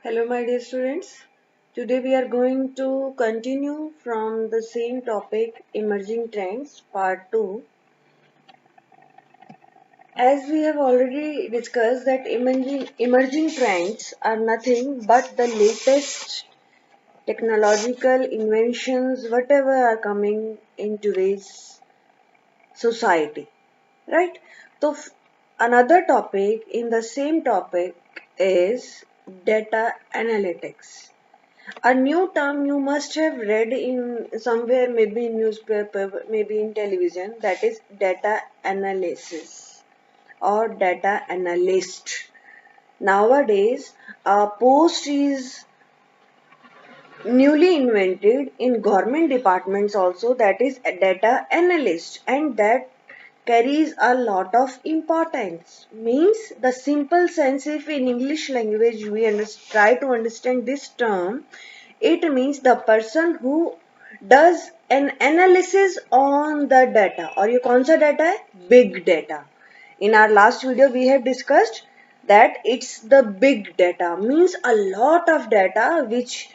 Hello, my dear students. Today we are going to continue from the same topic, emerging trends, part 2. As we have already discussed that emerging trends are nothing but the latest technological inventions, whatever are coming in today's society, right? So, another topic in the same topic is data analytics. A new term you must have read in somewhere, maybe in newspaper, maybe in television, that is data analysis or data analyst. Nowadays, a post is newly invented in government departments also, that is a data analyst, and that carries a lot of importance. Means the simple sense, if in English language we try to understand this term, it means the person who does an analysis on the data, और ये कौन सा data है? Big data. In our last video we have discussed that it's the big data, means a lot of data which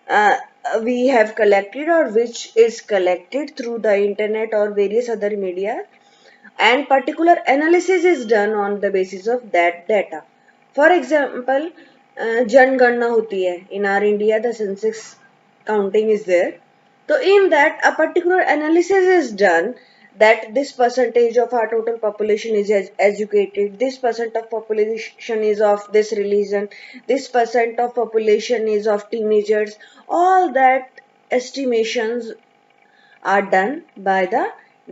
uh, we have collected or which is collected through the internet or various other media, and particular analysis is done on the basis of that data. For example, जनगणना होती है in our India, the census counting is there. So in that a particular analysis is done that this percentage of our total population is educated, this percent of population is of this religion, this percent of population is of teenagers. All that estimations are done by the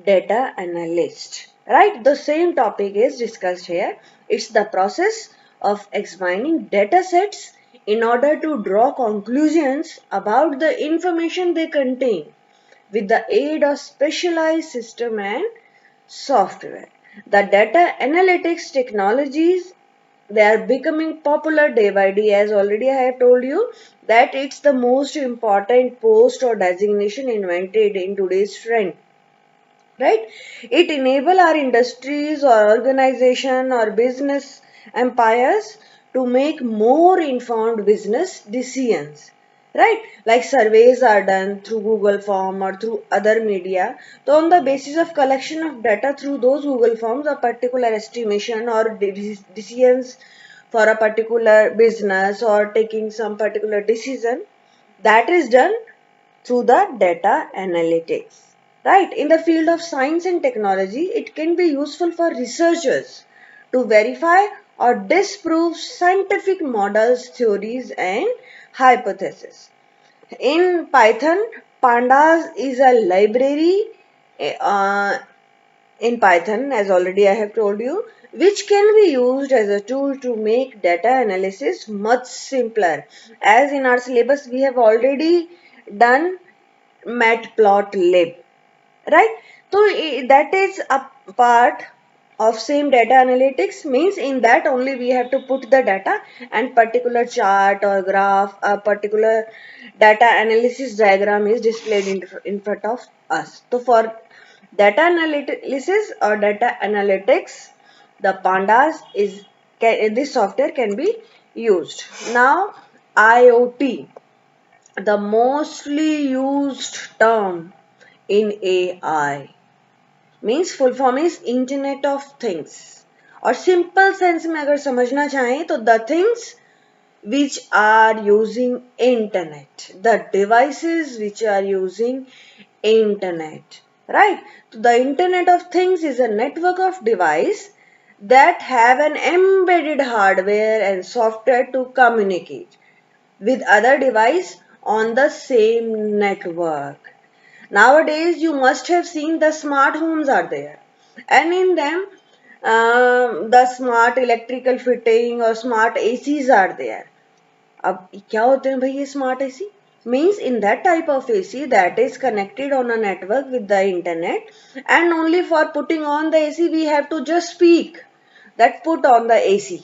data analyst. Right? The same topic is discussed here. It's the process of examining data sets in order to draw conclusions about the information they contain with the aid of specialized system and software. The data analytics technologies, they are becoming popular day by day, as already I have told you that it's the most important post or designation invented in today's trend, right? It enable our industries or organization or business empires to make more informed business decisions, right? Like surveys are done through Google form or through other media. So on the basis of collection of data through those Google forms, a particular estimation or decisions for a particular business or taking some particular decision, that is done through the data analytics. Right? In the field of science and technology, it can be useful for researchers to verify or disprove scientific models, theories, and hypotheses. In Python, Pandas is a library uh, in Python, as already I have told you, which can be used as a tool to make data analysis much simpler. As in our syllabus, we have already done matplotlib, right? So that is a part of same data analytics, means in that only we have to put the data and particular chart or graph, a particular data analysis diagram is displayed in front of us. So for data analysis or data analytics, the pandas is this software can be used. Now IoT, the mostly used term in AI, means full form is Internet of Things, और simple sense में अगर समझना चाहें तो the things which are using internet, the devices which are using internet, right? So the Internet of Things is a network of device that have an embedded hardware and software to communicate with other device on the same network. Nowadays, you must have seen the smart homes are there, and in them, the smart electrical fitting or smart ACs are there. अब क्या होते हैं भाई ये smart AC? Means in that type of AC that is connected on a network with the internet, and only for putting on the AC we have to just speak that put on the AC.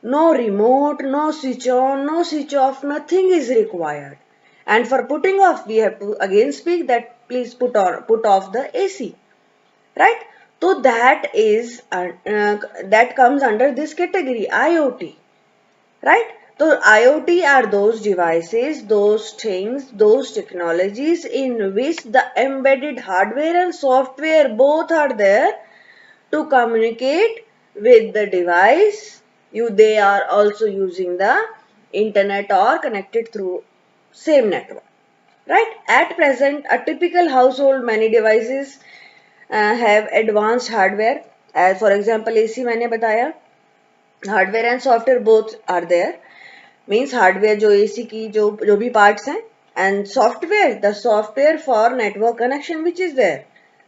No remote, no switch on, no switch off, nothing is required. And for putting off, we have to again speak that please put off the AC, right? So that is that comes under this category IoT, right? So IoT are those devices, those things, those technologies in which the embedded hardware and software both are there to communicate with the device. They are also using the internet or connected through same network. Right? At present, a typical household, many devices have advanced hardware. As for example, AC मैंने बताया, hardware and software both are there. Means hardware जो AC की जो भी parts हैं, and software, the software for network connection which is there,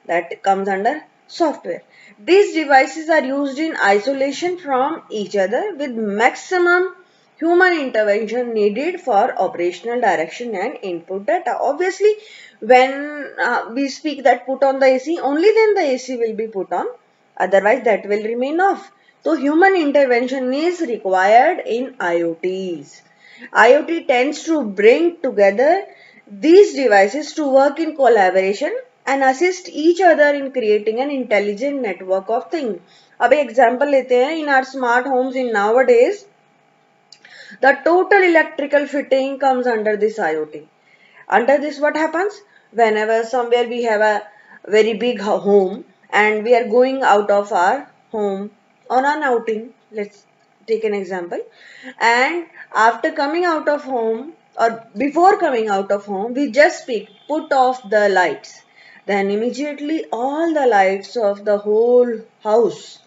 that comes under software. These devices are used in isolation from each other with maximum human intervention needed for operational direction and input data. Obviously, when we speak that put on the AC, only then the AC will be put on, otherwise that will remain off. So human intervention is required in IoTs. IoT tends to bring together these devices to work in collaboration and assist each other in creating an intelligent network of things. अब example लेते हैं, in our smart homes in nowadays, the total electrical fitting comes under this IoT. Under this, what happens? Whenever somewhere we have a very big home and we are going out of our home on an outing, let's take an example, and after coming out of home or before coming out of home, we just speak, put off the lights. Then immediately all the lights of the whole house,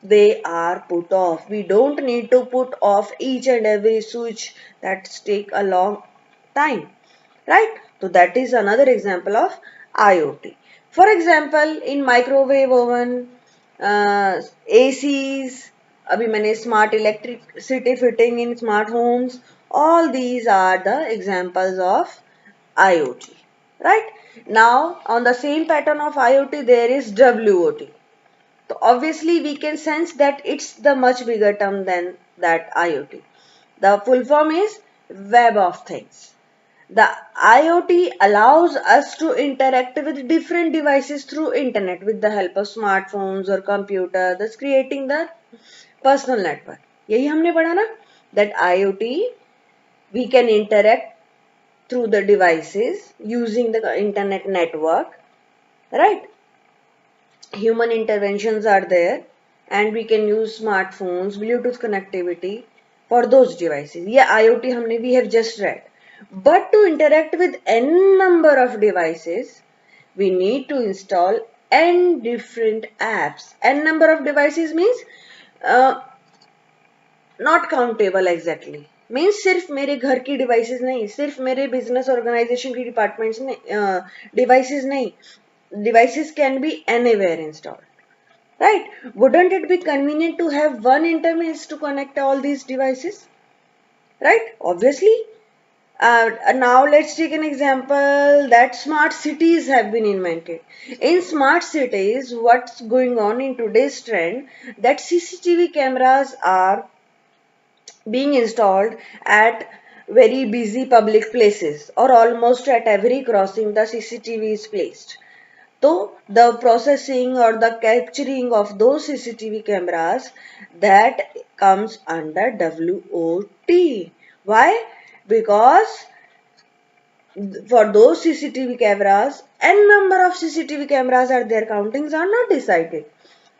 they are put off. We don't need to put off each and every switch. That take a long time, right? So that is another example of IoT. For example, in microwave oven, ACs, अभी मैंने smart electricity fitting in smart homes, all these are the examples of IoT, right? Now on the same pattern of IoT there is WOT. So obviously we can sense that it's the much bigger term than that IoT. The full form is Web of Things. The IoT allows us to interact with different devices through internet with the help of smartphones or computer, thus creating the personal network. यही हमने पढ़ा ना, that IoT we can interact through the devices using the internet network, right? Human interventions are there and we can use smartphones, Bluetooth connectivity for those devices. Yeah, IoT हमने we have just read. But to interact with n number of devices, we need to install n different apps. N number of devices means not countable exactly. Means सिर्फ मेरे घर की devices नहीं, सिर्फ मेरे business organisation की departments devices नहीं, devices can be anywhere installed, right? Wouldn't it be convenient to have one interface to connect all these devices, right? Obviously. Now let's take an example that smart cities have been invented. In smart cities, what's going on in today's trend, that CCTV cameras are being installed at very busy public places, or almost at every crossing the CCTV is placed. So the processing or the capturing of those CCTV cameras, that comes under WOT. Why? Because for those CCTV cameras, n number of CCTV cameras are there, countings are not decided,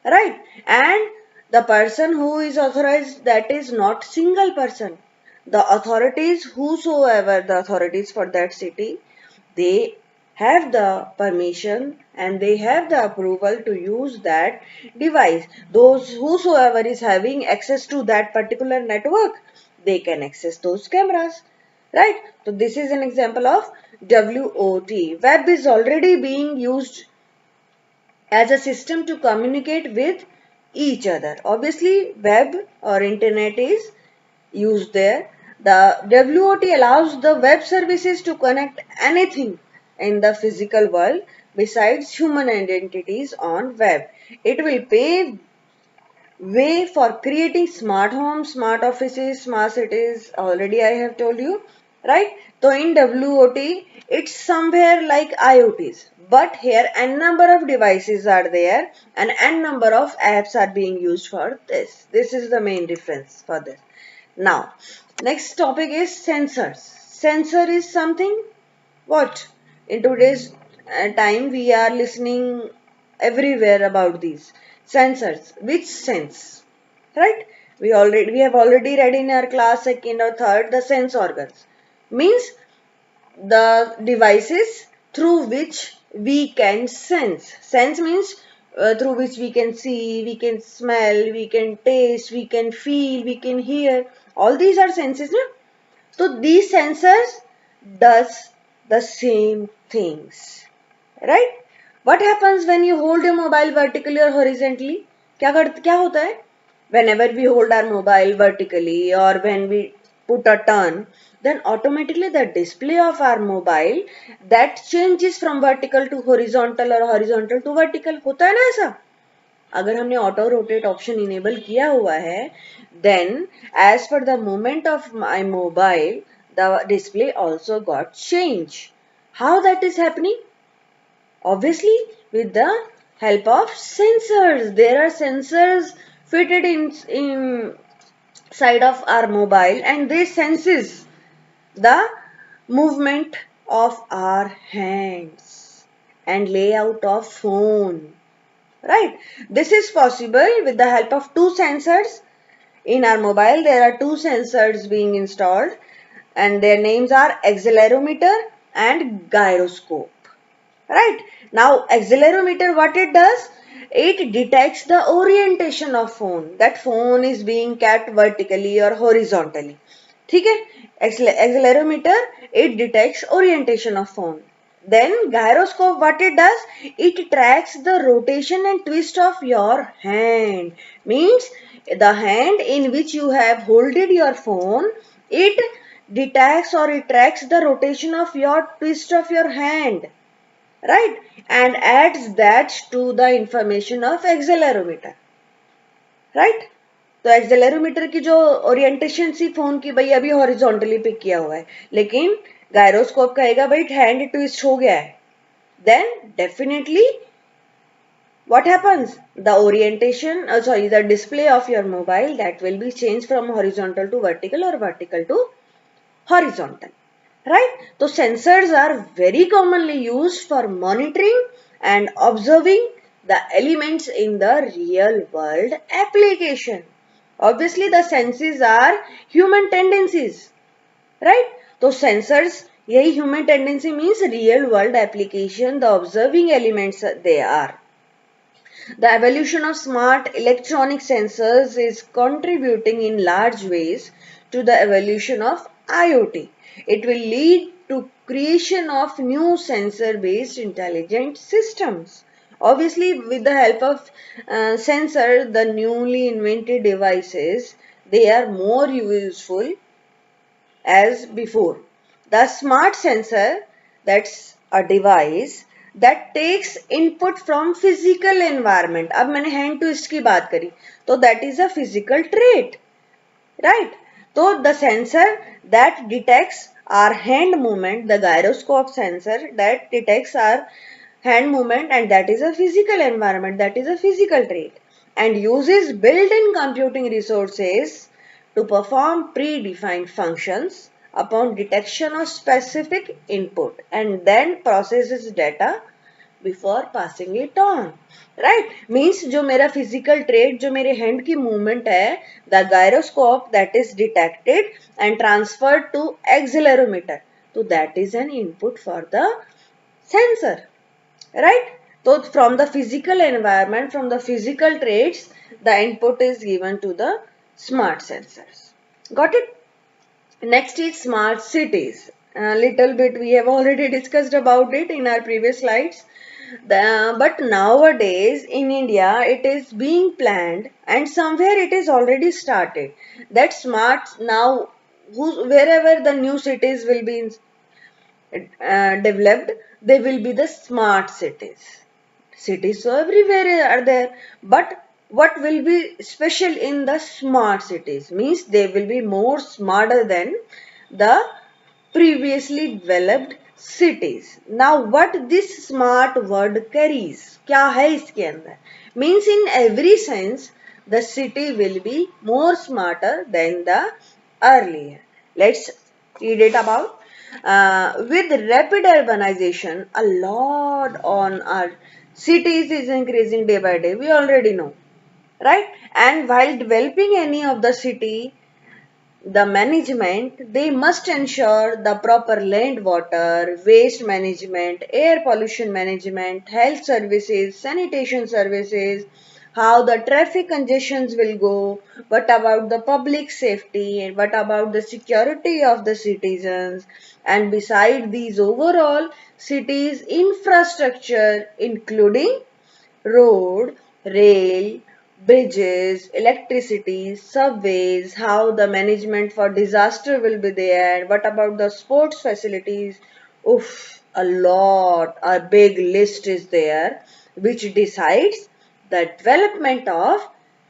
right? And the person who is authorized, that is not single person. The authorities, whosoever the authorities for that city, they have the permission and they have the approval to use that device. Those whosoever is having access to that particular network, they can access those cameras, right? So this is an example of WOT. Web is already being used as a system to communicate with each other. Obviously, web or internet is used there. The WOT allows the web services to connect anything in the physical world besides human identities on web. It will pave way for creating smart homes, smart offices, smart cities. Already I have told you, right? So in WOT, it's somewhere like IoTs. But here n number of devices are there and n number of apps are being used for this. This is the main difference for this. Now, Next topic is sensors. Sensor is something what? In today's time we are listening everywhere about these sensors. Which sense? Right? We have already read in our class second or third the sense organs. Means the devices through which we can sense. Sense means through which we can see, we can smell, we can taste, we can feel, we can hear. All these are senses, no? So these sensors does the same things, right? What happens when you hold your mobile vertically or horizontally? क्या होता है? Whenever we hold our mobile vertically or when we put a turn, then automatically the display of our mobile that changes from vertical to horizontal or horizontal to vertical. होता है ना ऐसा? अगर हमने auto rotate option enable किया हुआ है then as per the movement of my mobile the display also got changed. How that is happening? Obviously with the help of sensors. There are sensors fitted inside of our mobile and they senses the movement of our hands and layout of phone. Right? This is possible with the help of two sensors. In our mobile, there are two sensors being installed and their names are accelerometer and gyroscope. Right? Now, accelerometer, what it does? It detects the orientation of phone. That phone is being kept vertically or horizontally. ठीक है? Accelerometer, it detects orientation of phone. Then gyroscope, what it does? It tracks the rotation and twist of your hand. Means the hand in which you have holded your phone, it detects or it tracks the rotation of your twist of your hand. Right? And adds that to the information of accelerometer. Right? तो accelerometer की जो orientation सी phone की भाई अभी horizontally pick किया हुआ है लेकिन गायरोस्कोप कहेगा भाई हैंड ट्विस्ट हो गया है then definitely what happens? The orientation, the display of your mobile that will be changed from horizontal to vertical or vertical to horizontal. Right? So sensors are very commonly used for monitoring and observing the elements in the real world application. Obviously the senses are human tendencies. Right? So sensors, यही human tendency means real world application, the observing elements they are. The evolution of smart electronic sensors is contributing in large ways to the evolution of IoT. It will lead to creation of new sensor-based intelligent systems. Obviously, with the help of sensor, the newly invented devices, they are more useful as before. The smart sensor, that's a device that takes input from physical environment. अब मैंने hand twist की बात करी तो that is a physical trait, right? So the sensor that detects our hand movement, the gyroscope sensor that detects our hand movement and that is a physical environment, that is a physical trait and uses built-in computing resources to perform predefined functions upon detection of specific input and then processes data before passing it on. Right? Means जो मेरा physical trait, जो मेरे hand की movement है, the gyroscope that is detected and transferred to accelerometer. So that is an input for the sensor. Right? So from the physical environment, from the physical traits, the input is given to the smart sensors. Got it? Next is smart cities. A little bit we have already discussed about it in our previous slides. But nowadays in India it is being planned and somewhere it is already started. That smart now wherever the new cities will be developed, they will be the smart cities. Cities so everywhere are there, but what will be special in the smart cities means they will be more smarter than the previously developed cities. Now what this smart word carries, क्या है इसके अंदर? Means in every sense the city will be more smarter than the earlier. Let's read it about. With rapid urbanization, a lot on our cities is increasing day by day. We already know, right? And while developing any of the city, the management, they must ensure the proper land, water, waste management, air pollution management, health services, sanitation services, how the traffic congestions will go, what about the public safety, and what about the security of the citizens, and beside these overall cities infrastructure including road, rail, bridges, electricity, subways, how the management for disaster will be there, what about the sports facilities. Oof, a big list is there which decides the development of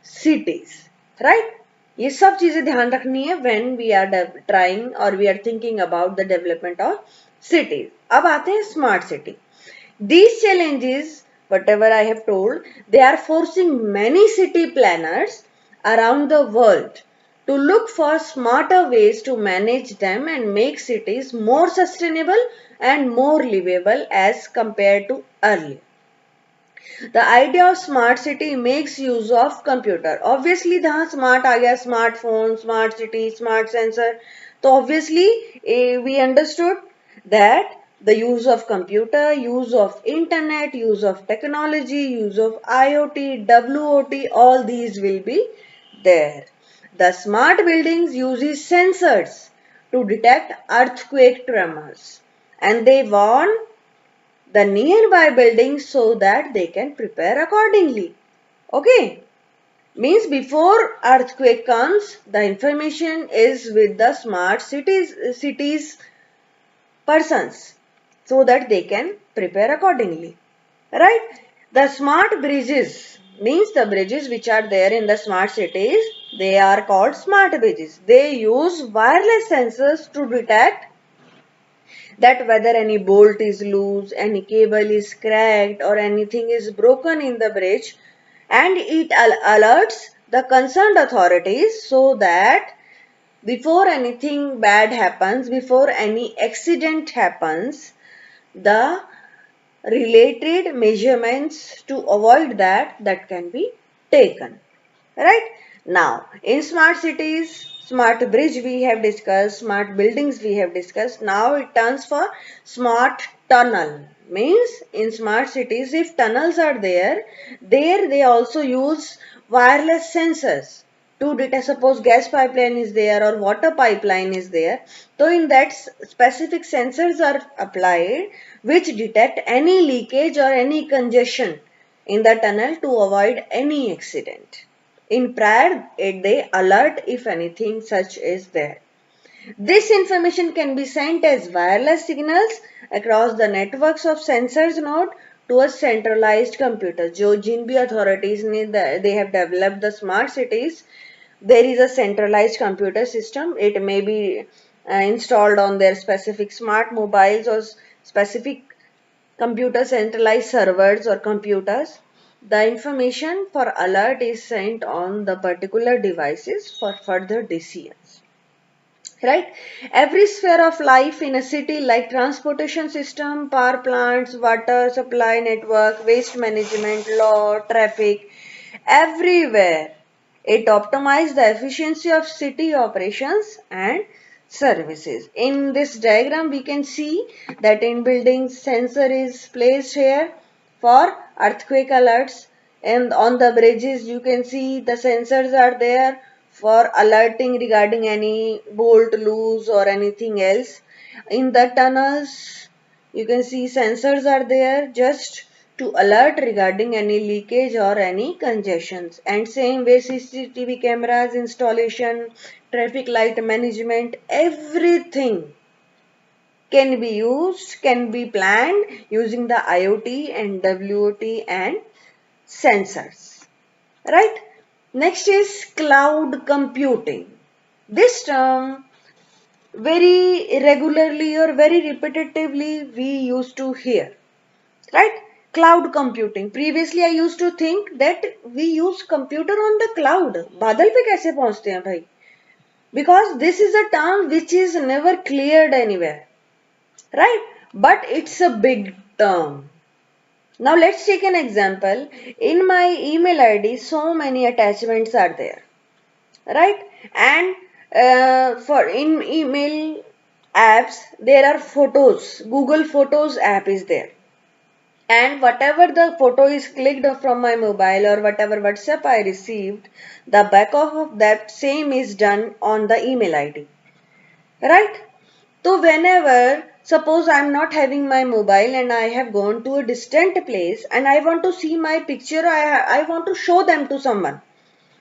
cities, right? ये सब चीजें ध्यान रखनी है when we are trying or we are thinking about the development of cities. अब आते हैं smart city. These challenges, whatever I have told, they are forcing many city planners around the world to look for smarter ways to manage them and make cities more sustainable and more livable as compared to earlier. The idea of smart city makes use of computer. Obviously, जहाँ smart आ गया, smartphone, smart city, smart sensor, तो obviously we understood that the use of computer, use of internet, use of technology, use of IoT, WOT, all these will be there. The smart buildings uses sensors to detect earthquake tremors, and they warn the nearby buildings so that they can prepare accordingly. Okay, means before earthquake comes, the information is with the smart cities persons so that they can prepare accordingly, right? The smart bridges means the bridges which are there in the smart cities, they are called smart bridges. They use wireless sensors to detect that whether any bolt is loose, any cable is cracked, or anything is broken in the bridge, and it alerts the concerned authorities so that before anything bad happens, before any accident happens, the related measurements to avoid that can be taken. Right? Now, in smart cities, smart bridge we have discussed, smart buildings we have discussed. Now it turns for smart tunnel. Means in smart cities, if tunnels are there they also use wireless sensors to detect, suppose gas pipeline is there or water pipeline is there. So in that specific sensors are applied which detect any leakage or any congestion in the tunnel to avoid any accident. In prior, they alert if anything such is there. This information can be sent as wireless signals across the networks of sensors node to a centralized computer. जो जिन भी authorities ने they have developed the smart cities, there is a centralized computer system. It may be installed on their specific smart mobiles or specific computer centralized servers or computers. The information for alert is sent on the particular devices for further decisions. Right? Every sphere of life in a city like transportation system, power plants, water supply network, waste management, law, traffic, everywhere it optimizes the efficiency of city operations and services. In this diagram we can see that in buildings sensor is placed here for earthquake alerts, and on the bridges you can see the sensors are there for alerting regarding any bolt loose or anything else. In the tunnels you can see sensors are there just to alert regarding any leakage or any congestions. And same way CCTV cameras installation, traffic light management, everything can be used, can be planned using the IoT and WOT and sensors. Right? Next is cloud computing. This term very regularly or very repetitively we used to hear. Right? Cloud computing. Previously I used to think that we use computer on the cloud. बादल पे कैसे पहुंचते हैं भाई? because this is a term which is never cleared anywhere, right? But it's a big term. Now let's take an example. In my email ID, so many attachments are there, right? And for in email apps, there are photos. Google Photos app is there. And whatever the photo is clicked from my mobile or whatever WhatsApp I received, the backup of that same is done on the email ID, right? So whenever, suppose I'm not having my mobile and I have gone to a distant place and I want to see my picture, I want to show them to someone.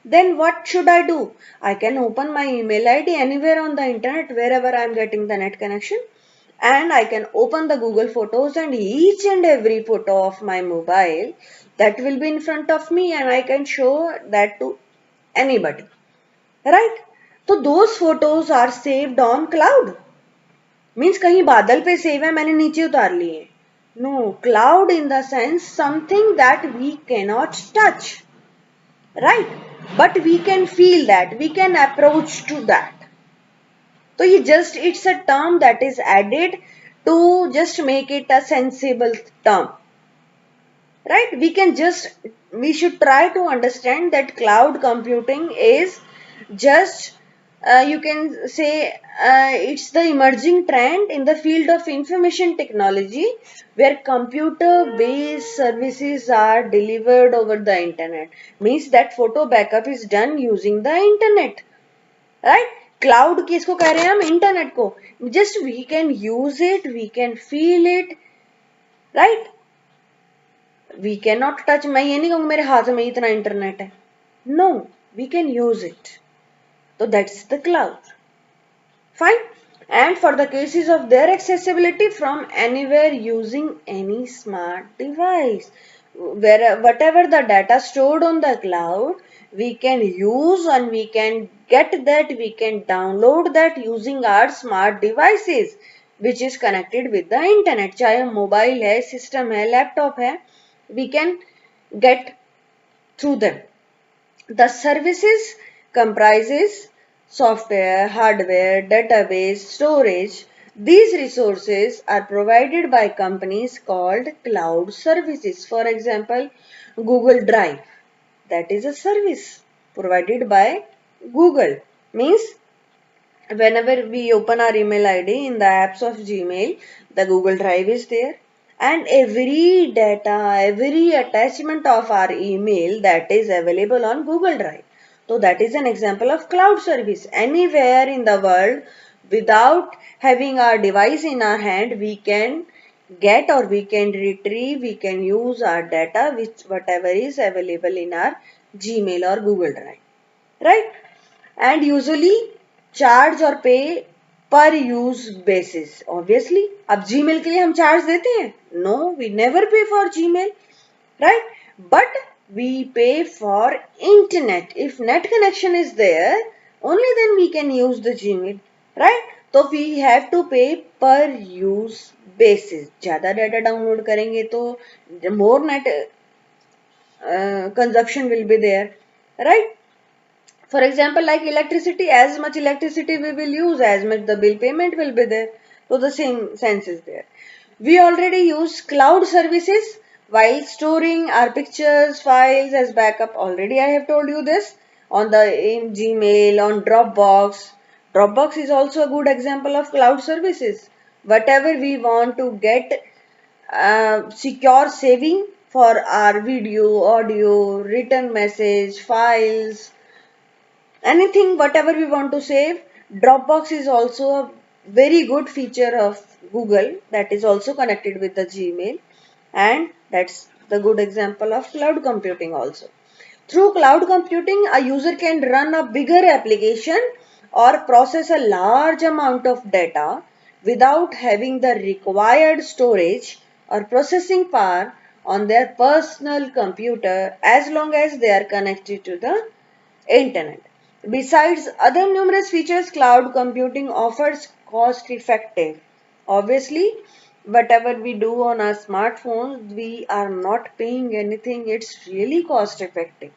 Then what should I do? I can open my email ID anywhere on the internet, wherever I'm getting the net connection, and I can open the Google Photos, and each and every photo of my mobile that will be in front of me and I can show that to anybody, right? So those photos are saved on cloud. Means कहीं बादल पे save है मैंने नीचे उतार लिए. No, cloud in the sense something that we cannot touch, right, but we can feel that, we can approach to that. तो ये just it's a term that is added to just make it a sensible term, right? We should try to understand that cloud computing is just you can say it's the emerging trend in the field of information technology, where computer based services are delivered over the internet. Means that photo backup is done using the internet, right? Cloud किसको कह रहे हैं हम? Internet को. Just we can use it, we can feel it, right? We cannot touch. मैं ये नहीं कहूँगी मेरे हाथ में इतना इंटरनेट है. No, we can use it. So that's the cloud. Fine. And for the cases of their accessibility from anywhere using any smart device, whatever the data stored on the cloud, we can use and we can get that, we can download that using our smart devices which is connected with the internet. चाहे mobile है, system है, laptop है, we can get through them. The services comprises software, hardware, database, storage. These resources are provided by companies called cloud services. For example, Google Drive. That is a service provided by Google. Means whenever we open our email ID in the apps of Gmail, the Google Drive is there. And every data, every attachment of our email that is available on Google Drive. So that is an example of cloud service. Anywhere in the world, without having our device in our hand, we can get or we can retrieve, we can use our data which whatever is available in our Gmail or Google Drive, right? And usually charge or pay per use basis. Obviously अब Gmail के लिए हम charge देते हैं? No, we never pay for Gmail, right, but we pay for internet. If net connection is there, only then we can use the Gmail, right? तो we have to pay per use basis. ज्यादा data download करेंगे तो more net consumption will be there, right? For example, like electricity, as much electricity we will use, as much the bill payment will be there. So the same sense is there. We already use cloud services while storing our pictures, files as backup. Already I have told you this on the in Gmail, on Dropbox. Dropbox is also a good example of cloud services. Whatever we want to get secure saving for our video, audio, written message, files, anything whatever we want to save. Dropbox is also a very good feature of Google that is also connected with the Gmail, and that's the good example of cloud computing also. Through cloud computing, a user can run a bigger application or process a large amount of data without having the required storage or processing power on their personal computer, as long as they are connected to the internet. Besides other numerous features, cloud computing offers cost effective. Obviously, whatever we do on our smartphones, we are not paying anything. It's really cost effective.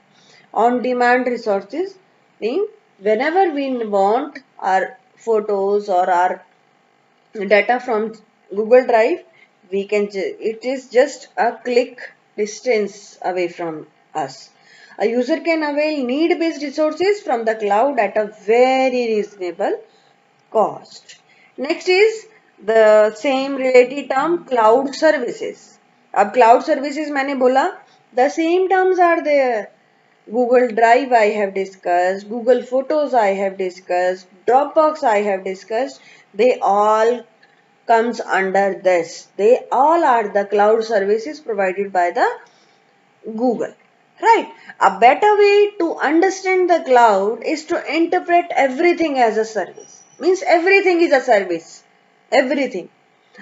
On demand resources, mean Whenever we want our photos or our data from Google Drive, we can it is just a click distance away from us. A user can avail need-based resources from the cloud at a very reasonable cost. Next is the same related term, cloud services. अब cloud services मैंने बोला, the same terms are there. Google Drive I have discussed, Google Photos I have discussed, Dropbox I have discussed. They all comes under this. They all are the cloud services provided by the Google. Right. A better way to understand the cloud is to interpret everything as a service. Means everything is a service. Everything.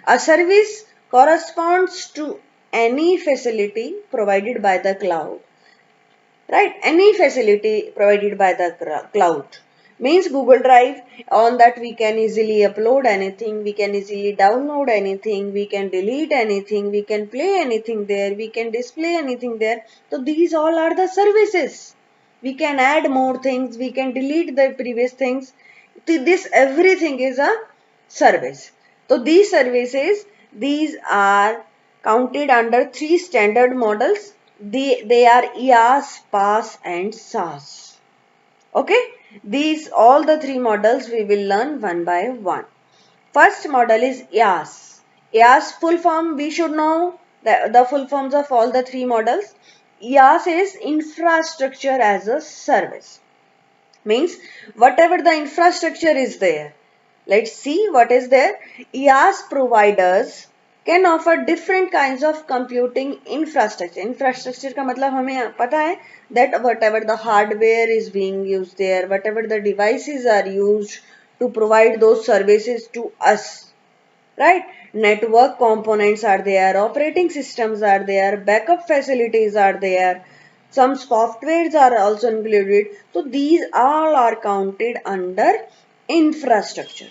A service corresponds to any facility provided by the cloud. Right, any facility provided by the cloud. Means Google Drive, on that we can easily upload anything, we can easily download anything, we can delete anything, we can play anything there, we can display anything there. So these all are the services. We can add more things, we can delete the previous things. This everything is a service. So these services, these are counted under three standard models. They are IaaS, PaaS and SaaS. Okay, these all the three models we will learn one by one. First model is IaaS. IaaS full form we should know the full forms of all the three models. IaaS is infrastructure as a service. Means whatever the infrastructure is there. Let's see what is there. IaaS providers can offer different kinds of computing infrastructure. Infrastructure का मतलब हमें पता है that whatever the hardware is being used there, whatever the devices are used to provide those services to us. Right? Network components are there, operating systems are there, backup facilities are there, some softwares are also included. So these all are counted under infrastructure.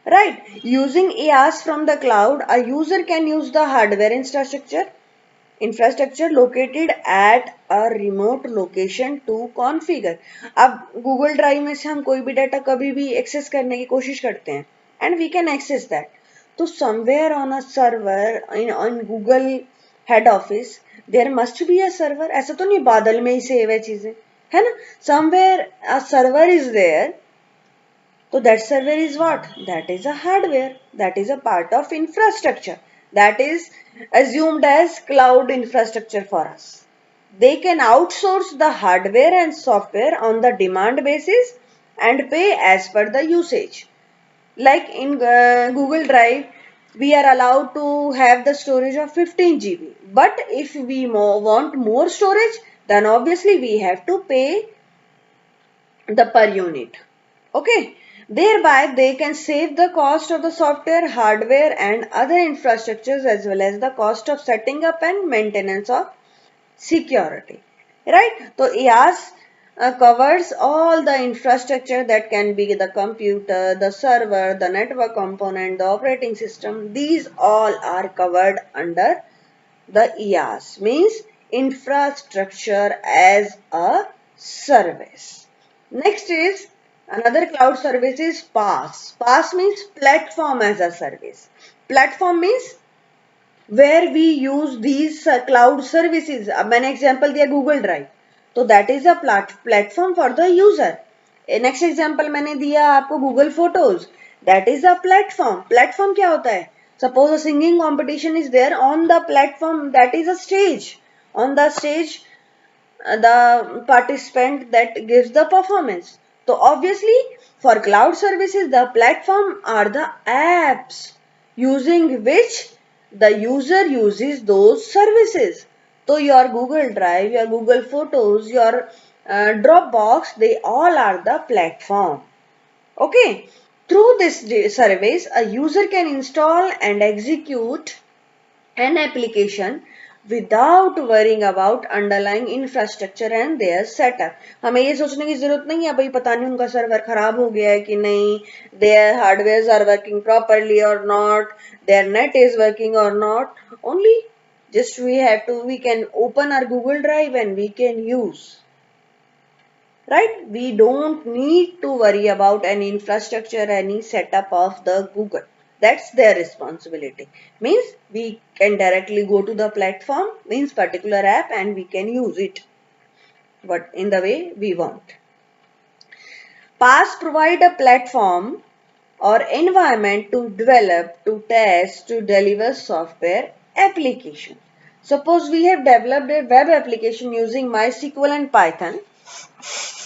Right? Using IaaS from the cloud, a user can use the hardware infrastructure located at a remote location to configure. अब Google Drive में से हम कोई भी data कभी भी access करने की कोशिश करते हैं and we can access that. तो somewhere on a server on Google head office there must be a server. ऐसा तो नहीं बादल में ही सेव है चीजें, है ना? Somewhere a server is there. So that server is what? That is a hardware. That is a part of infrastructure. That is assumed as cloud infrastructure for us. They can outsource the hardware and software on the demand basis and pay as per the usage. Like in Google Drive, we are allowed to have the storage of 15 GB. But if we want more storage, then obviously we have to pay the per unit. Okay. Thereby, they can save the cost of the software, hardware and other infrastructures as well as the cost of setting up and maintenance of security. Right? So, IaaS covers all the infrastructure that can be the computer, the server, the network component, the operating system. These all are covered under the IaaS, means infrastructure as a service. Next is another cloud service is PaaS. PaaS means platform as a service. Platform means where we use these cloud services. अब मैंने example दिया Google Drive, तो that is a platform for the user. Next example मैंने दिया आपको Google Photos, that is a platform. Platform क्या होता है? Suppose a singing competition is there on the platform, that is a stage. On the stage, the participant that gives the performance. So obviously for cloud services, the platform are the apps using which the user uses those services. So your Google Drive, your Google Photos, your Dropbox, they all are the platform. Okay. Through this service, a user can install and execute an application without worrying about underlying infrastructure and their setup. हमें ये सोचने की जरूरत नहीं है भाई पता नहीं उनका सर्वर खराब हो गया है कि नहीं, their hardwares are working properly or not, their net is working or not. Only just we can open our Google Drive and we can use. right? We don't need to worry about any infrastructure, any setup of the Google. That's their responsibility. Means we can directly go to the platform, means particular app, and we can use it but in the way we want. PaaS provide a platform or environment to develop, to test, to deliver software application. Suppose we have developed a web application using MySQL and Python.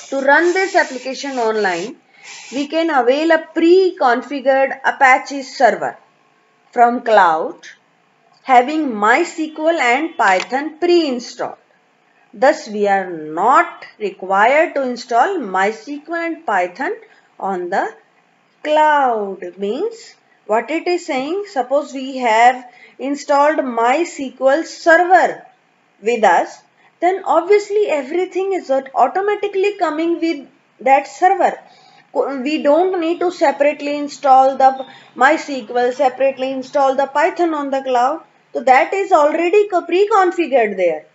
To run this application online, we can avail a pre-configured Apache server from cloud having MySQL and Python pre-installed. Thus, we are not required to install MySQL and Python on the cloud. Means what it is saying, suppose we have installed MySQL server with us, then obviously everything is automatically coming with that server. We don't need to separately install the MySQL, separately install the Python on the cloud. So that is already pre-configured there,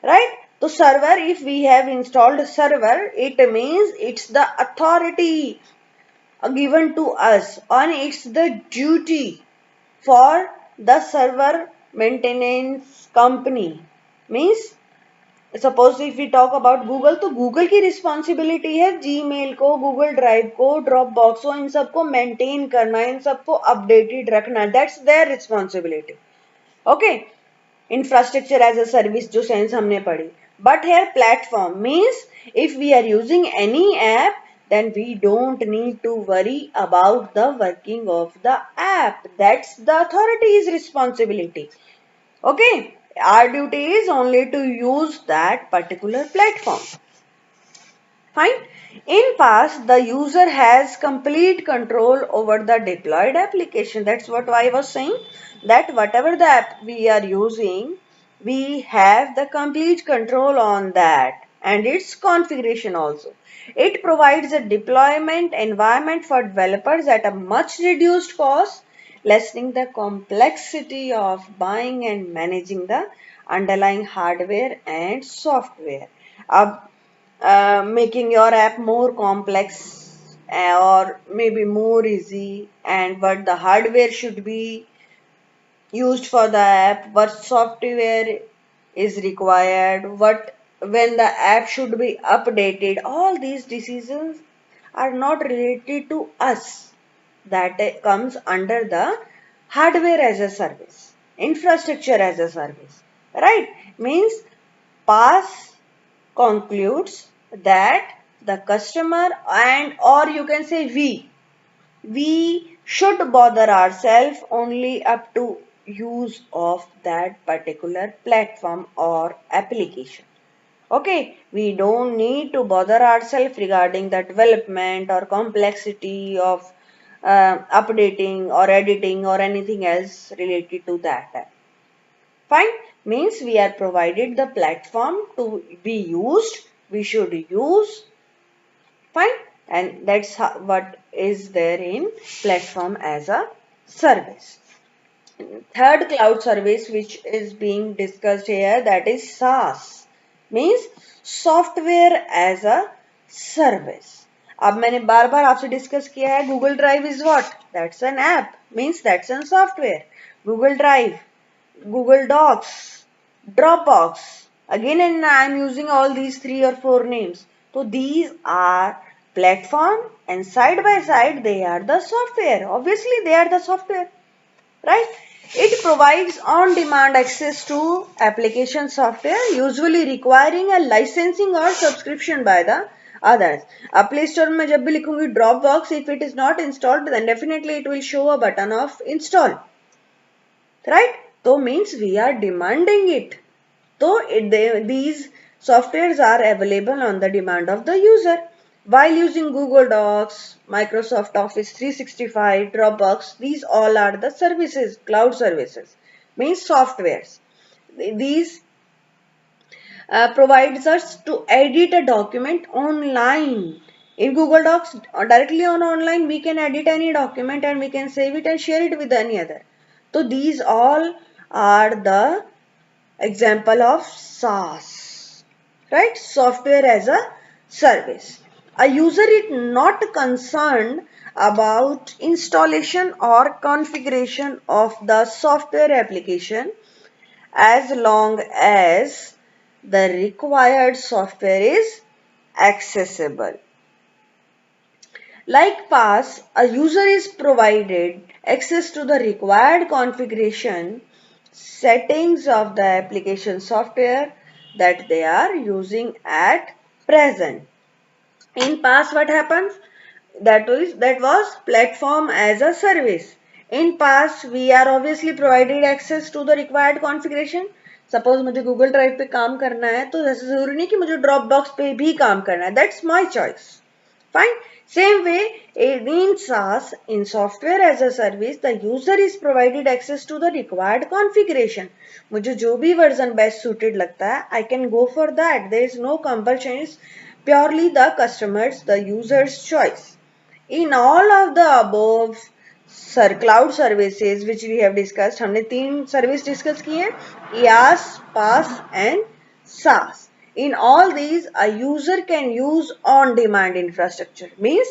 right? So server, if we have installed server, it means it's the authority given to us and it's the duty for the server maintenance company. Means suppose if we talk about Google, तो Google की responsibility है Gmail को, Google drive को, drop box को, इन सबको maintain करना, इन सबको अपडेटेड रखना. That's their responsibility. Okay, infrastructure as a service जो सेंस हमने पढ़ी. But here platform means if we are using any app, then we don't need to worry about the working of the app. That's the authority's responsibility. Okay, our duty is only to use that particular platform. Fine. In PaaS, the user has complete control over the deployed application. That's what I was saying, that whatever the app we are using, we have the complete control on that and its configuration also. It provides a deployment environment for developers at a much reduced cost, lessening the complexity of buying and managing the underlying hardware and software. Making your app more complex or maybe more easy, and what the hardware should be used for the app, what software is required, what when the app should be updated. All these decisions are not related to us. That comes under the hardware as a service, infrastructure as a service, right? Means PaaS concludes that the customer and or you can say we should bother ourselves only up to use of that particular platform or application. Okay, we don't need to bother ourselves regarding the development or complexity of updating or editing or anything else related to that. Fine, means we are provided the platform to be used, we should use. Fine, and that's what is there in platform as a service. Third cloud service which is being discussed here, that is SaaS, means software as a service. अब मैंने बार बार आपसे discuss किया है, Google drive is what, that's an app, means that's an software. Google drive, Google Docs, Dropbox. Again, and I am using all these 3 or 4 names. So these are platform and side by side they are the software. Obviously they are the software, right? It provides on-demand access to application software, usually requiring a licensing or subscription by the others. अब play store में जब भी लिखूंगी Dropbox, if it is not installed, then definitely it will show a button of install, right? So means we are demanding it. So these softwares are available on the demand of the user. While using Google Docs, Microsoft Office 365, Dropbox, these all are the services, cloud services, means softwares. These provides us to edit a document online. In Google Docs, directly on online, we can edit any document and we can save it and share it with any other. So these all are the example of SaaS, right? Software as a service. A user is not concerned about installation or configuration of the software application as long as the required software is accessible. Like PaaS, a user is provided access to the required configuration settings of the application software that they are using at present. In PaaS, what happens? That was platform as a service. In PaaS, we are obviously provided access to the required configuration. Suppose मुझे Google drive पे काम करना है तो ऐसा जरूरी नहीं कि मुझे ड्रॉप बॉक्स पे भी काम करना है. That's my choice. Fine. Same way, in SaaS, in software as a service, the user is provided access to the required configuration. मुझे जो भी version best suited लगता है, I can go for that. There is no compulsion. It's purely the customer's, the user's choice. In all of the above cloud services which we have discussed, हमने 3 service discuss किए हैं, IaaS, PaaS and SaaS. In all these, a user can use on-demand infrastructure. Means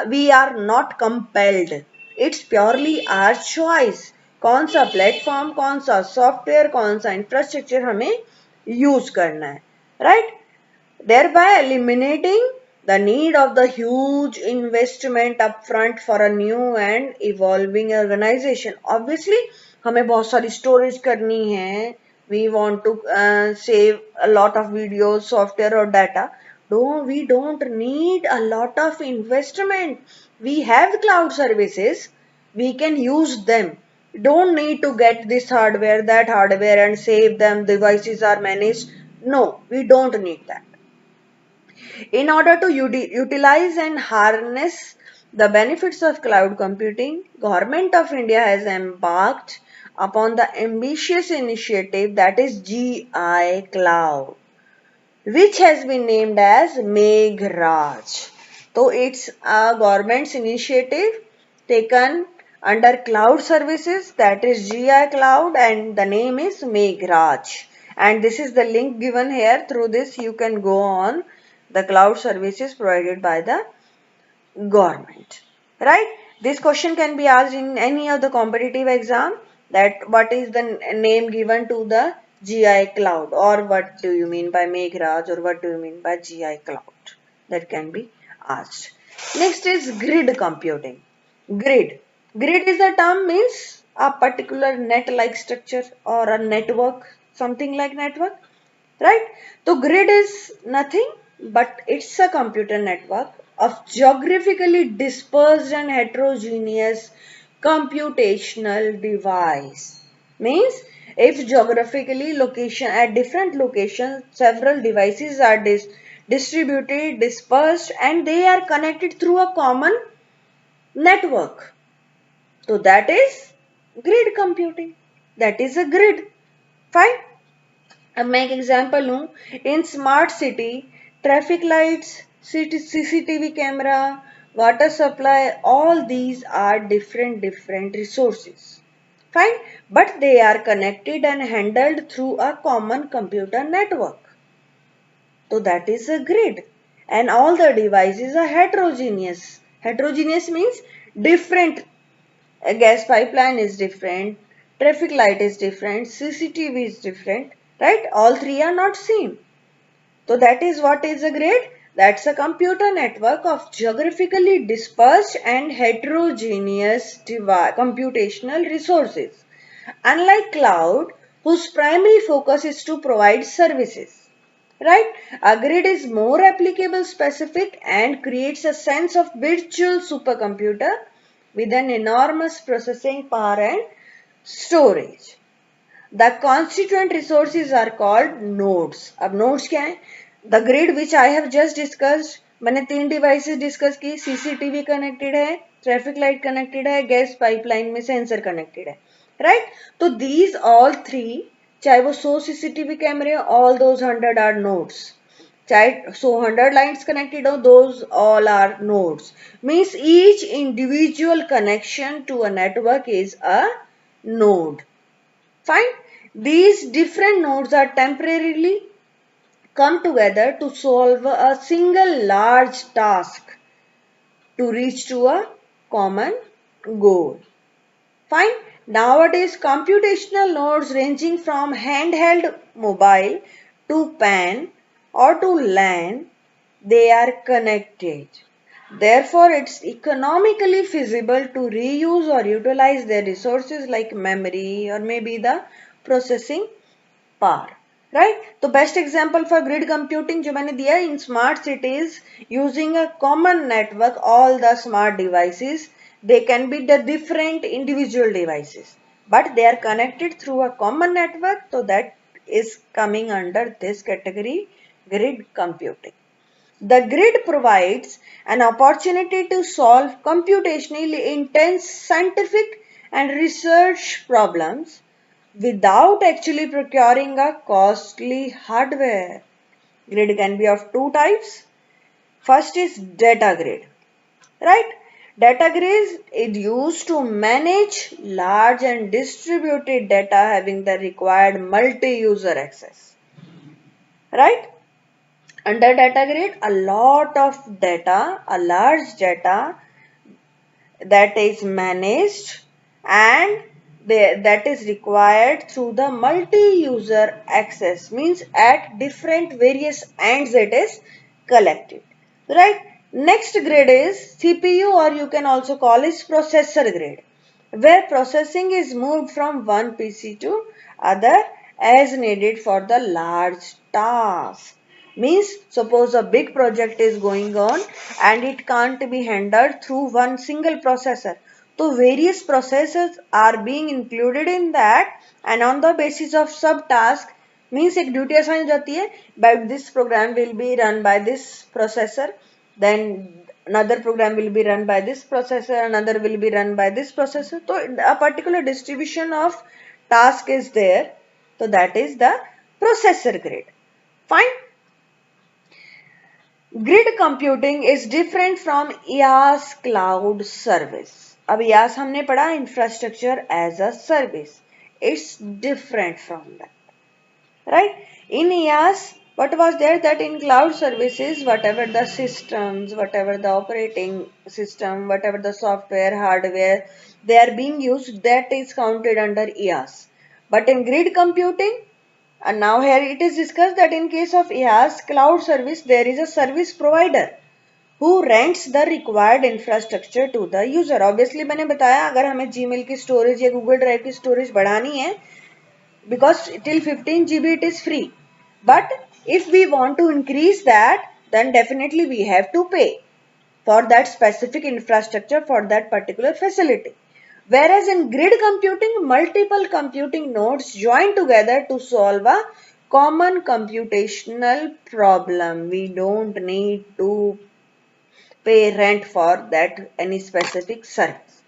we are not compelled. It's purely our choice. कौन सा platform, कौन सा software, कौन सा infrastructure हमें use करना है, right? Thereby eliminating the need of the huge investment upfront for a new and evolving organization. Obviously, हमें बहुत सारी storage करनी है. We want to save a lot of videos, software or data. We don't need a lot of investment. We have cloud services. We can use them. Don't need to get this hardware, that hardware and save them. Devices are managed. No, we don't need that. In order to utilize and harness the benefits of cloud computing, Government of India has embarked upon the ambitious initiative that is GI Cloud, which has been named as Meghraj. So it's a government's initiative taken under cloud services, that is GI Cloud, and the name is Meghraj. And this is the link given here. Through this you can go on the cloud services provided by the government, right? This question can be asked in any of the competitive exam, that what is the name given to the GI cloud, or what do you mean by Meghraj, or what do you mean by GI cloud, that can be asked. Next is grid computing. Grid is a term, means a particular net like structure or a network, something like network, right? So grid is nothing but it's a computer network of geographically dispersed and heterogeneous computational device. Means if geographically location at different locations several devices are distributed, dispersed and they are connected through a common network. So that is grid computing. That is a grid. Fine. अब मैं एक example लूँ. In smart city traffic lights, CCTV camera, water supply, all these are different resources. Fine. But they are connected and handled through a common computer network. So that is a grid. And all the devices are heterogeneous. Heterogeneous means different. A gas pipeline is different, traffic light is different, CCTV is different, right? All three are not same. So that is what is a grid. That's a computer network of geographically dispersed and heterogeneous computational resources. Unlike cloud, whose primary focus is to provide services, right? A grid is more applicable, specific and creates a sense of virtual supercomputer with an enormous processing power and storage. The constituent resources are called nodes. अब nodes क्या है? The grid which I have just discussed, मैंने 3 devices discuss की, CCTV connected है, traffic light connected है, gas pipeline में sensor connected है, right? तो these all 3, चाहे वो 100 CCTV कैमरे, all those 100 are nodes. चाहे 100 lines connected हो, those all are nodes. Means each individual connection to a network is a node. Fine. These different nodes are temporarily come together to solve a single large task to reach to a common goal. Fine. Nowadays, computational nodes ranging from handheld mobile to PAN or to LAN, they are connected. Therefore, it's economically feasible to reuse or utilize their resources like memory or maybe the processing power. Right? तो best example for grid computing जो मैंने दिया in smart cities using a common network, all the smart devices, they can be the different individual devices, but they are connected through a common network, so that is coming under this category, grid computing. The grid provides an opportunity to solve computationally intense scientific and research problems without actually procuring a costly hardware. Grid can be of two types. First is data grid, right? Data grid is used to manage large and distributed data having the required multi-user access, right? Under data grid, a lot of data, a large data that is managed and that is required through the multi-user access, means at different various ends it is collected, right? Next grid is CPU, or you can also call it processor grid, where processing is moved from one PC to other as needed for the large task. Means suppose a big project is going on and it can't be handled through one single processor. So various processors are being included in that, and on the basis of subtask, means एक duty assign हो जाती है, but this program will be run by this processor, then another program will be run by this processor, another will be run by this processor. So a particular distribution of task is there. So that is the processor grid. Fine. Grid computing is different from IaaS cloud service. अब IaaS हमने पढ़ा infrastructure as a service. It's different from that. Right? In IaaS, what was there, that in cloud services, whatever the systems, whatever the operating system, whatever the software, hardware, they are being used, that is counted under IaaS. But in grid computing, and now here it is discussed that in case of IaaS cloud service, there is a service provider who rents the required infrastructure to the user. Obviously मैंने बताया अगर हमें Gmail की storage या Google Drive की storage बढ़ानी है, because till 15 GB it is free. But if we want to increase that, then definitely we have to pay for that specific infrastructure for that particular facility. Whereas in grid computing, multiple computing nodes join together to solve a common computational problem. We don't need to pay rent for that any specific service,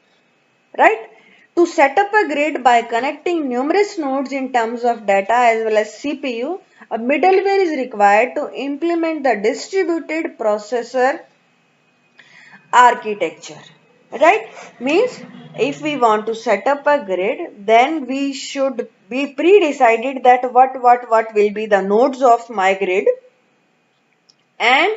right? To set up a grid by connecting numerous nodes in terms of data as well as CPU, a middleware is required to implement the distributed processor architecture, right? Means if we want to set up a grid, then we should be pre-decided that what will be the nodes of my grid, and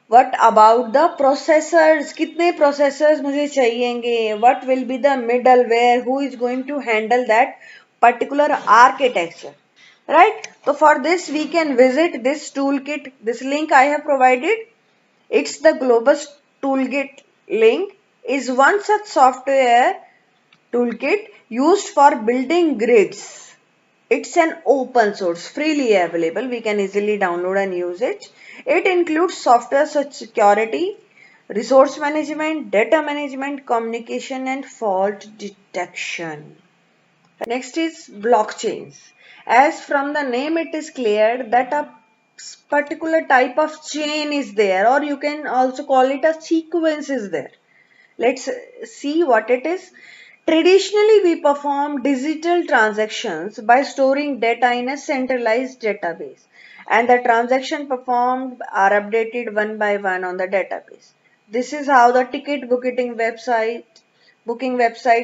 what about the processors, कितने processors मुझे चाहिएंगे, what will be the middleware, who is going to handle that particular architecture, right? So for this we can visit this toolkit, this link I have provided. It's the Globus toolkit link, is one such software toolkit used for building grids. It's an open source, freely available. We can easily download and use it. It includes software such security, resource management, data management, communication, and fault detection. Next is blockchains. As from the name it is clear that a particular type of chain is there, or you can also call it a sequence is there. Let's see what it is. Traditionally, we perform digital transactions by storing data in a centralized database, and the transactions performed are updated one by one on the database. This is how the ticket booking websites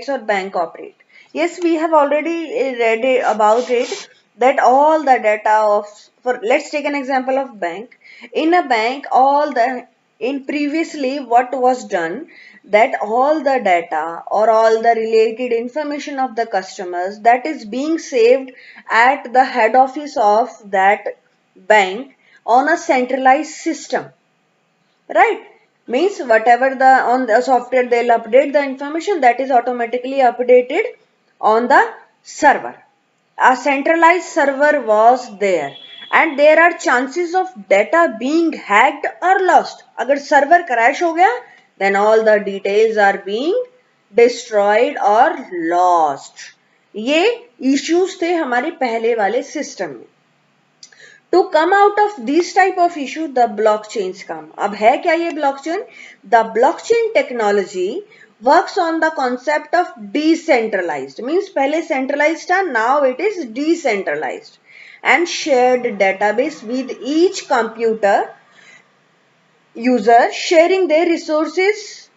or bank operate. Yes, we have already read about it, that all the data of, for let's take an example of bank. In a bank, all the, in previously what was done, that all the data or all the related information of the customers, that is being saved at the head office of that bank on a centralized system, right? Means whatever the on the software they'll update the information, that is automatically updated on the server. A centralized server was there, and there are chances of data being hacked or lost. Agar server crash ho gaya, then all the details are being destroyed or lost. ये issues थे हमारे पहले वाले system में. To come out of this type of issue, the blockchains come. अब है क्या ये blockchain? The blockchain technology works on the concept of decentralized. Means पहले centralized था, now it is decentralized. And shared database with each computer user sharing their resources.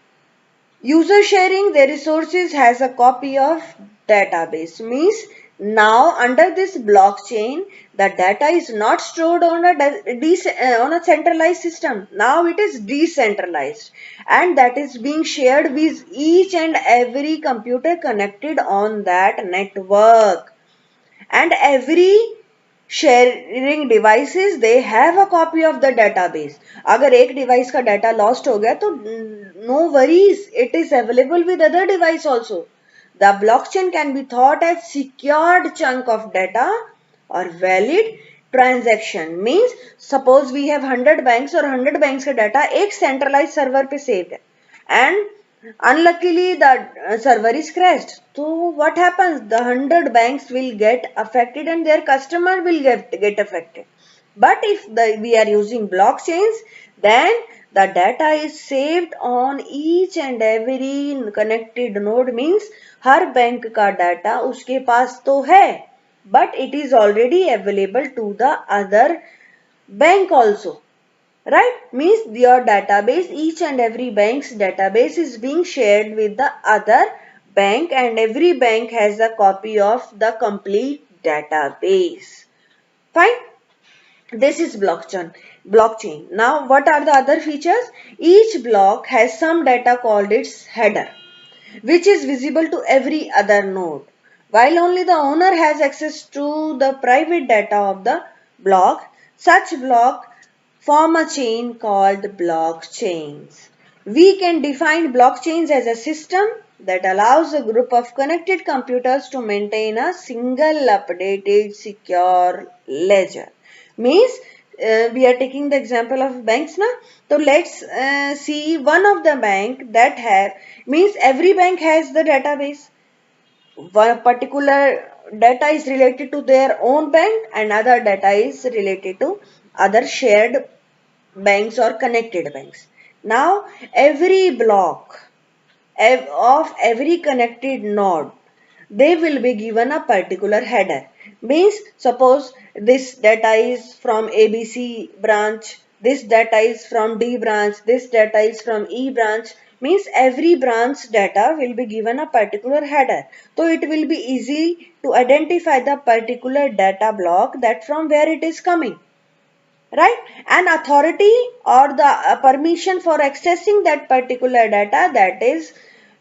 User sharing their resources has a copy of database. Means now under this blockchain, the data is not stored on a centralized system. Now it is decentralized, and that is being shared with each and every computer connected on that network. And every sharing devices they have a copy of the database. अगर एक device का data lost हो गया तो no worries, it is available with other device also. The blockchain can be thought as secured chunk of data और valid transaction. Means suppose we have 100 banks और 100 banks का data एक centralize server पे save है, and unluckily the server is crashed. So what happens? The 100 banks will get affected and their customer will get affected. But if we are using blockchains, then the data is saved on each and every connected node. Means her bank का data उसके पास तो है, but it is already available to the other bank also. Right? Means your database, each and every bank's database is being shared with the other bank, and every bank has a copy of the complete database. Fine? This is blockchain. Now what are the other features? Each block has some data called its header, which is visible to every other node. While only the owner has access to the private data of the block, such block form a chain called blockchains. We can define blockchains as a system that allows a group of connected computers to maintain a single updated secure ledger. Means we are taking the example of banks now. So let's see one of the bank that have, means every bank has the database. One particular data is related to their own bank and other data is related to other shared banks or connected banks. Now every block of every connected node, they will be given a particular header. Means suppose this data is from ABC branch, this data is from D branch, this data is from E branch. Means every branch data will be given a particular header. So it will be easy to identify the particular data block that from where it is coming. Right? An authority or the permission for accessing that particular data, that is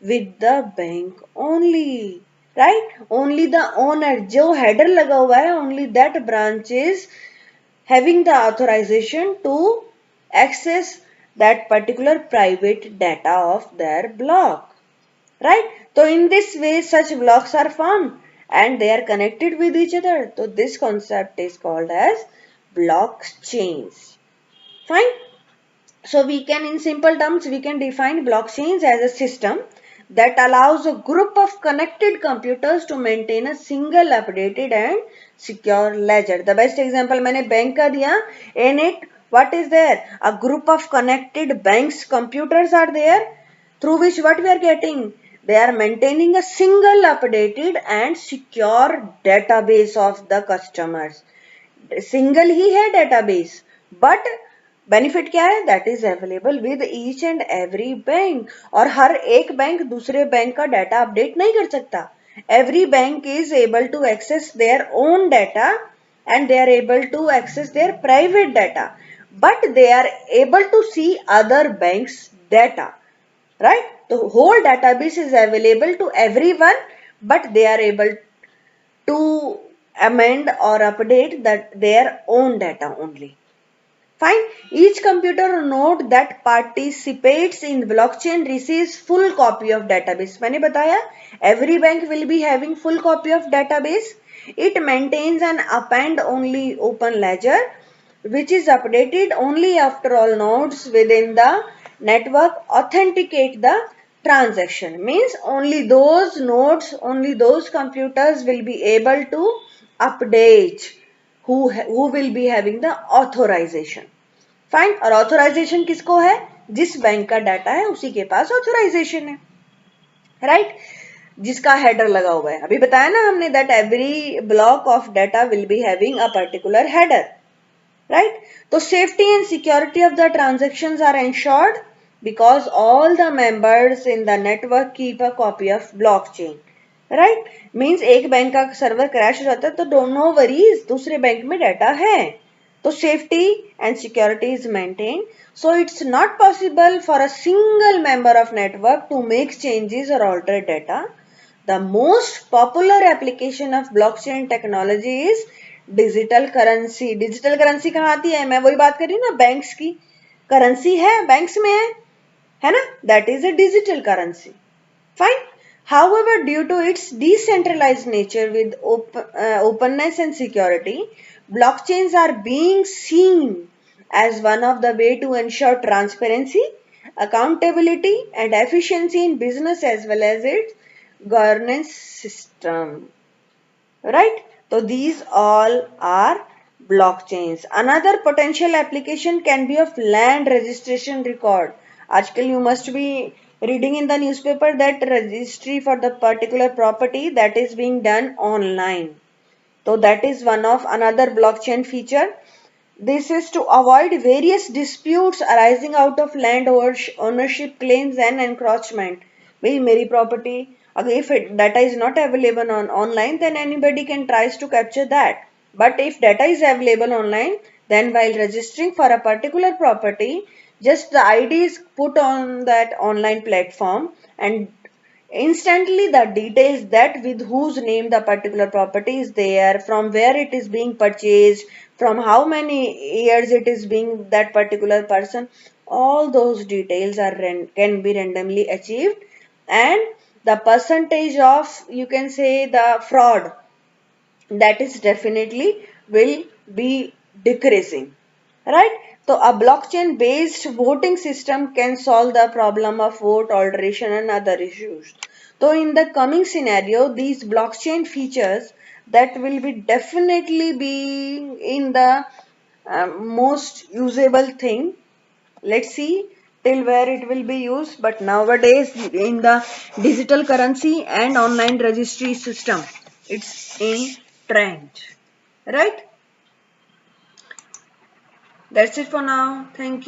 with the bank only. Right? Only the owner, जो header लगा हुआ है, only that branch is having the authorization to access that particular private data of their block. Right? So in this way such blocks are formed and they are connected with each other. So this concept is called as blockchains. Fine. So we can, in simple terms, we can define blockchains as a system that allows a group of connected computers to maintain a single updated and secure ledger. The best example मैंने bank का दिया. In it, what is there? A group of connected banks computers are there, through which what we are getting? They are maintaining a single updated and secure database of the customers. Single ही है database, but benefit क्या है? That is available with each and every bank. और हर एक bank दूसरे bank का data update नहीं कर सकता. every bank is able to access their own data and they are able to access their private data, but they are able to see other banks' data, right? The whole database is available to everyone, but they are able to amend or update that their own data only. Fine. Each computer node that participates in blockchain receives full copy of database. मैंने बताया every bank will be having full copy of database. It maintains an append only open ledger which is updated only after all nodes within the network authenticate the transaction. Means only those nodes, only those computers will be able to update who will be having the authorization. Fine. और authorization किसको है? जिस bank का data है उसी के पास authorization है, राइट? जिसका हेडर लगा हुआ है. अभी बताया ना हमने that every block of data will be having a particular header, right? तो safety and security of the transactions are ensured because all the members in the network keep a copy of blockchain, right? Means एक bank का server crash हो जाता है तो no worries, दूसरे bank में data है तो safety and security is maintained. So it's not possible for a single member of network to make changes or alter data. The most popular application of blockchain technology is digital currency. Digital currency कहाँ आती है? मैं वही बात कर रही हूँ ना, बैंक्स की करेंसी है, बैंक्स में है ना? That is a digital currency. Fine. However, due to its decentralized nature with openness and security, blockchains are being seen as one of the way to ensure transparency, accountability, and efficiency in business as well as its governance system. Right? So these all are blockchains. Another potential application can be of land registration record. आजकल you must be reading in the newspaper that registry for the particular property that is being done online. So that is one of another blockchain feature. This is to avoid various disputes arising out of land ownership claims and encroachment. भाई मेरी property, if data is not available on online, then anybody can tries to capture that. But if data is available online, then while registering for a particular property, just the ID is put on that online platform and instantly the details that with whose name the particular property is there, from where it is being purchased, from how many years it is being that particular person, all those details are can be randomly achieved, and the percentage of, you can say, the fraud, that is definitely will be decreasing, right? So a blockchain based voting system can solve the problem of vote alteration and other issues. So in the coming scenario, these blockchain features that will be definitely be in the most usable thing. Let's see till where it will be used. But nowadays in the digital currency and online registry system, it's in trend, right? That's it for now. Thank you.